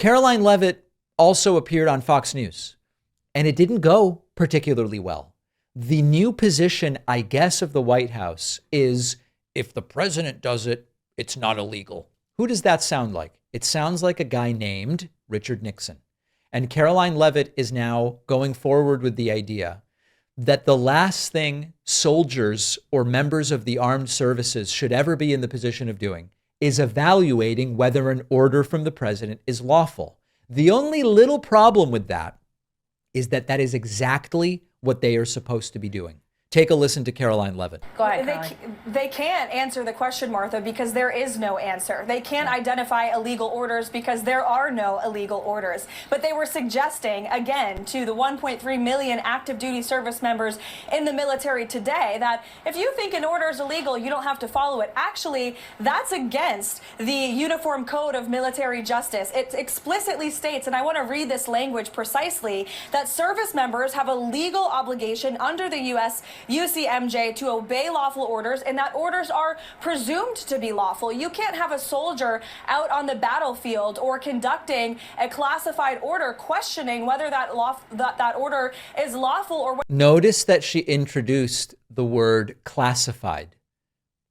Karoline Leavitt also appeared on Fox News, and it didn't go particularly well. The new position, I guess, of the White House is if the president does it, it's not illegal. Who does that sound like? It sounds like a guy named Richard Nixon. And Karoline Leavitt is now going forward with the idea that the last thing soldiers or members of the armed services should ever be in the position of doing is evaluating whether an order from the president is lawful. The only little problem with that is that that is exactly what they are supposed to be doing. Take a listen to Karoline Leavitt. Go ahead, they can't answer the question, Martha, because there is no answer. They can't identify illegal orders because there are no illegal orders. But they were suggesting, again, to the 1.3 million active duty service members in the military today that if you think an order is illegal, you don't have to follow it. Actually, that's against the Uniform Code of Military Justice. It explicitly states, and I want to read this language precisely, that service members have a legal obligation under the U.S. UCMJ to obey lawful orders, and that orders are presumed to be lawful. You can't have a soldier out on the battlefield or conducting a classified order questioning whether that order is lawful or what. Notice that she introduced the word classified.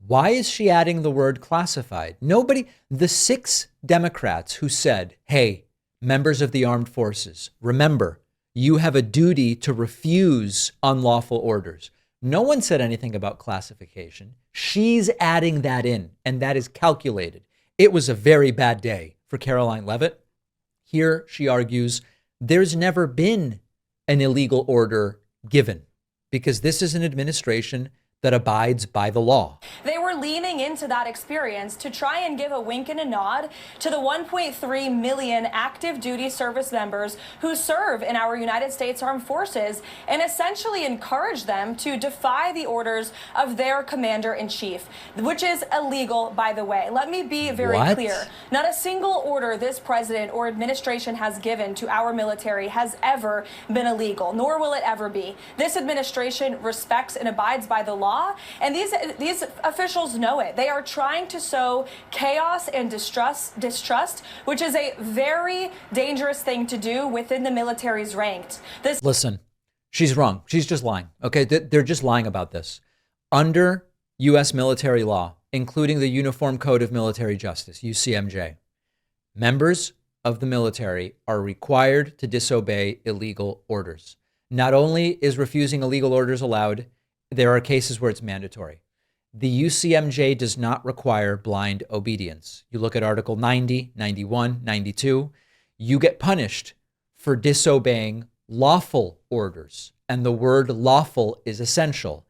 Why is she adding the word classified? Nobody, the 6 Democrats who said, hey, members of the armed forces, remember, you have a duty to refuse unlawful orders. No one said anything about classification. She's adding that in, and that is calculated. It was a very bad day for Karoline Leavitt. Here she argues there's never been an illegal order given because this is an administration that abides by the law. They were leaning into that experience to try and give a wink and a nod to the 1.3 million active duty service members who serve in our United States Armed Forces and essentially encourage them to defy the orders of their commander-in-chief, which is illegal, by the way. Let me be very clear. Not a single order this president or administration has given to our military has ever been illegal, nor will it ever be. This administration respects and abides by the law. And these officials know it. They are trying to sow chaos and distrust, which is a very dangerous thing to do within the military's ranks. Listen, she's wrong. She's just lying. Okay, they're just lying about this. Under U.S. military law, including the Uniform Code of Military Justice, UCMJ, members of the military are required to disobey illegal orders. Not only is refusing illegal orders allowed, there are cases where it's mandatory. The UCMJ does not require blind obedience. You look at Article 90, 91, 92, you get punished for disobeying lawful orders. And the word lawful is essential.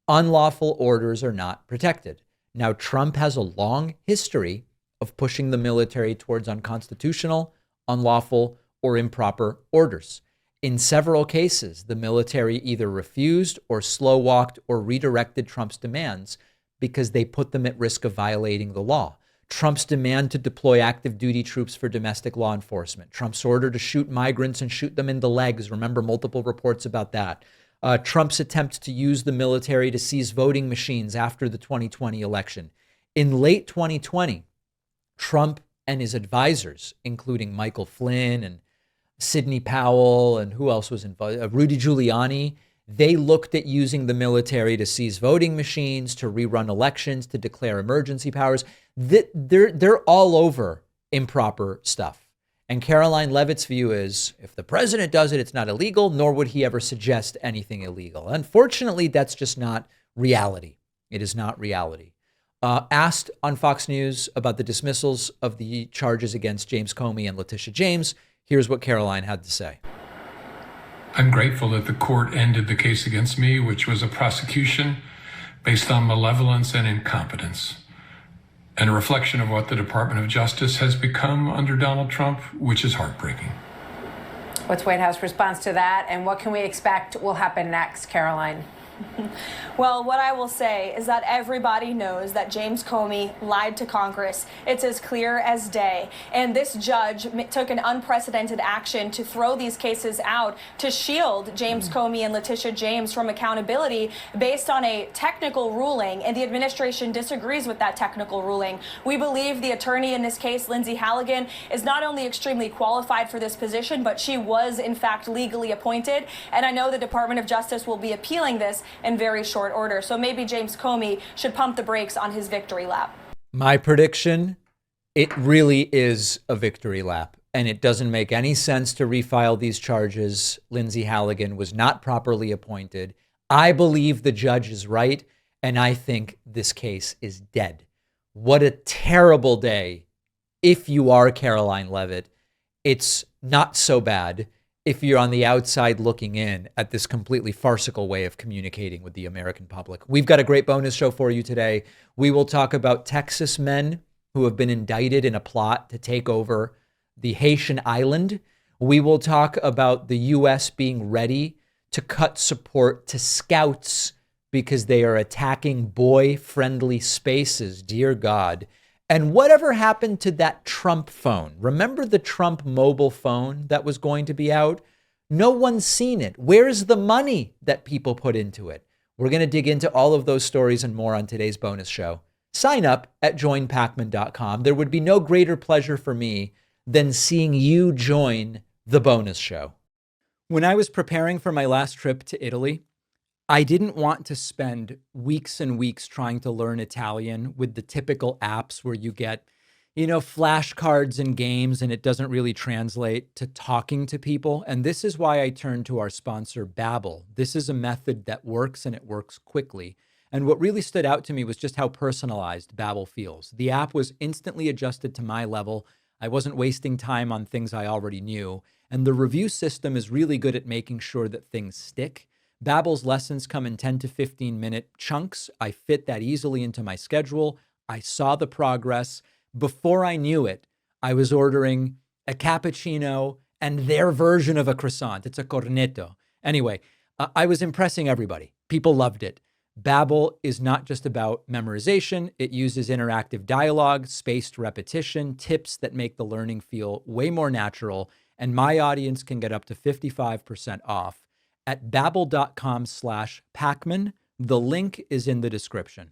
Unlawful orders are not protected. Now, Trump has a long history of pushing the military towards unconstitutional, unlawful, or improper orders. In several cases, the military either refused or slow-walked or redirected Trump's demands because they put them at risk of violating the law. Trump's demand to deploy active duty troops for domestic law enforcement. Trump's order to shoot migrants and shoot them in the legs. Remember multiple reports about that. Trump's attempt to use the military to seize voting machines after the 2020 election. In late 2020, Trump and his advisors, including Michael Flynn and Sidney Powell, and who else was involved? Rudy Giuliani. They looked at using the military to seize voting machines, to rerun elections, to declare emergency powers. They're all over improper stuff. And Karoline Leavitt's view is if the president does it, it's not illegal, nor would he ever suggest anything illegal. Unfortunately, that's just not reality. It is not reality. Asked on Fox News about the dismissals of the charges against James Comey and Letitia James, here's what Karoline had to say. I'm grateful that the court ended the case against me, which was a prosecution based on malevolence and incompetence, and a reflection of what the Department of Justice has become under Donald Trump, which is heartbreaking. What's White House response to that, and what can we expect will happen next, Karoline? Well, what I will say is that everybody knows that James Comey lied to Congress. It's as clear as day. And this judge took an unprecedented action to throw these cases out to shield James Comey and Letitia James from accountability based on a technical ruling. And the administration disagrees with that technical ruling. We believe the attorney in this case, Lindsay Halligan, is not only extremely qualified for this position, but she was in fact legally appointed. And I know the Department of Justice will be appealing this in very short order. So maybe James Comey should pump the brakes on his victory lap. My prediction, it really is a victory lap, and it doesn't make any sense to refile these charges. Lindsay Halligan was not properly appointed. I believe the judge is right, and I think this case is dead. What a terrible day if you are Karoline Leavitt. It's not so bad if you're on the outside looking in at this completely farcical way of communicating with the American public. We've got a great bonus show for you today. We will talk about Texas men who have been indicted in a plot to take over the Haitian island. We will talk about the U.S. being ready to cut support to scouts because they are attacking boy-friendly spaces. Dear God. And whatever happened to that Trump phone? Remember the Trump mobile phone that was going to be out? No one's seen it. Where's the money that people put into it? We're going to dig into all of those stories and more on today's bonus show. Sign up at joinpakman.com. There would be no greater pleasure for me than seeing you join the bonus show. When I was preparing for my last trip to Italy, I didn't want to spend weeks and weeks trying to learn Italian with the typical apps where you get, flashcards and games and it doesn't really translate to talking to people. And this is why I turned to our sponsor, Babbel. This is a method that works and it works quickly. And what really stood out to me was just how personalized Babbel feels. The app was instantly adjusted to my level. I wasn't wasting time on things I already knew. And the review system is really good at making sure that things stick. Babbel's lessons come in 10 to 15-minute chunks. I fit that easily into my schedule. I saw the progress. Before I knew it, I was ordering a cappuccino and their version of a croissant. It's a cornetto. Anyway, I was impressing everybody. People loved it. Babbel is not just about memorization. It uses interactive dialogue, spaced repetition, tips that make the learning feel way more natural. And my audience can get up to 55% off at babbel.com/Pakman. The link is in the description.